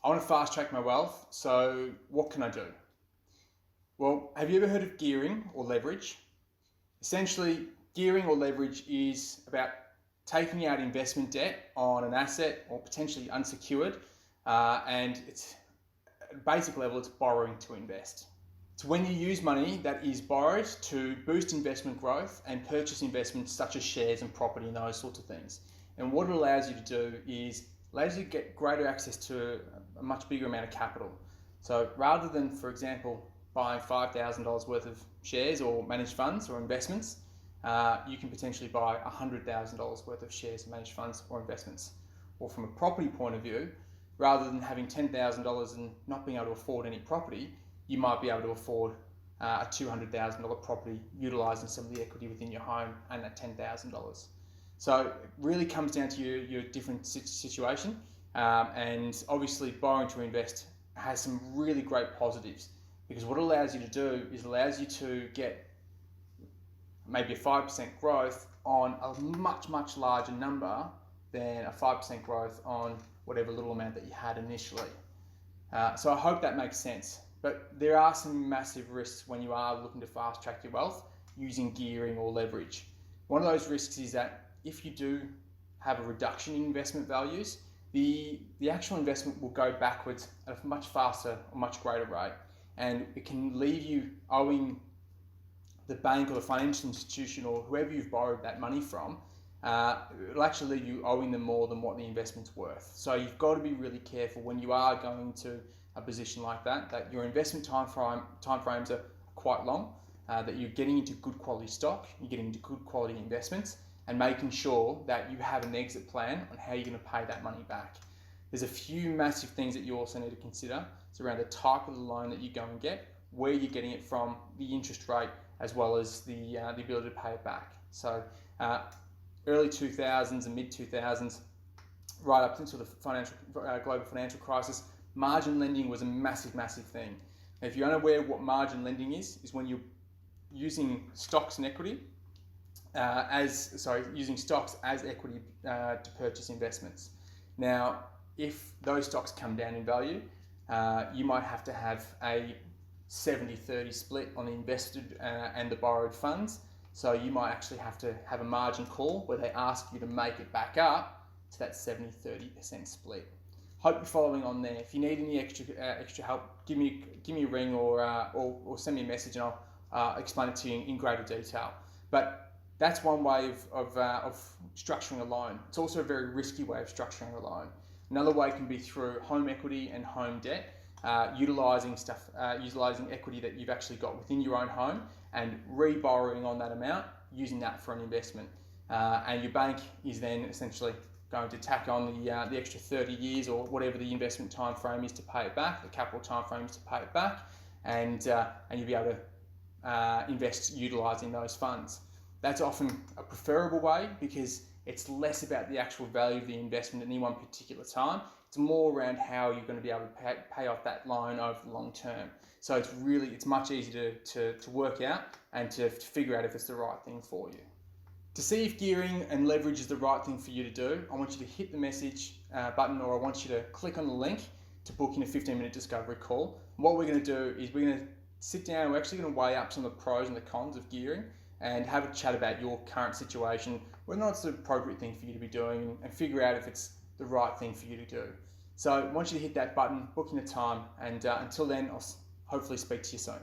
I want to fast track my wealth, so what can I do? Well, have you ever heard of gearing or leverage? Essentially, gearing or leverage is about taking out investment debt on an asset or potentially unsecured, and it's at a basic level, it's borrowing to invest. It's when you use money that is borrowed to boost investment growth and purchase investments such as shares and property and those sorts of things. And what it allows you to do is allows you to get greater access to a much bigger amount of capital. So rather than, for example, buying $5,000 worth of shares or managed funds or investments, you can potentially buy $100,000 worth of shares and managed funds or investments. Or from a property point of view, rather than having $10,000 and not being able to afford any property, you might be able to afford a $200,000 property utilising some of the equity within your home and that $10,000. So it really comes down to your different situation, and obviously borrowing to invest has some really great positives, because what it allows you to do is allows you to get maybe a 5% growth on a much larger number than a 5% growth on whatever little amount that you had initially. So I hope that makes sense. But there are some massive risks when you are looking to fast track your wealth using gearing or leverage. One of those risks is that if you do have a reduction in investment values, the actual investment will go backwards at a much faster or much greater rate, and it can leave you owing the bank or the financial institution or whoever you've borrowed that money from. It'll actually leave you owing them more than what the investment's worth. So you've got to be really careful when you are going to a position like that your investment time frames are quite long, that you're getting into good quality stock, you're getting into good quality investments, and making sure that you have an exit plan on how you're going to pay that money back. There's a few massive things that you also need to consider. It's around the type of the loan that you go and get, where you're getting it from, the interest rate, as well as the ability to pay it back. So early 2000s and mid 2000s, right up until the global financial crisis, margin lending was a massive thing. Now, if you're unaware of what margin lending is when you're using stocks and equity using stocks as equity to purchase investments. Now, if those stocks come down in value, you might have to have a 70-30 split on the invested and the borrowed funds. So you might actually have to have a margin call where they ask you to make it back up to that 70-30% split. Hope you're following on there. If you need any extra help, give me a ring or send me a message, and I'll explain it to you in greater detail. But that's one way of structuring a loan. It's also a very risky way of structuring a loan. Another way can be through home equity and home debt, utilising equity that you've actually got within your own home and re-borrowing on that amount, using that for an investment. And your bank is then essentially going to tack on the extra 30 years or whatever the investment time frame is to pay it back, the capital time frame is to pay it back, and you'll be able to invest utilising those funds. That's often a preferable way because it's less about the actual value of the investment at any one particular time. It's more around how you're going to be able to pay off that loan over the long term. So it's much easier to work out and to figure out if it's the right thing for you. To see if gearing and leverage is the right thing for you to do, I want you to hit the message button, or I want you to click on the link to book in a 15-minute discovery call. And what we're going to do is we're going to sit down, we're actually going to weigh up some of the pros and the cons of gearing and have a chat about your current situation, whether or not it's the appropriate thing for you to be doing, and figure out if it's the right thing for you to do. So I want you to hit that button, book in a time, and until then, I'll hopefully speak to you soon.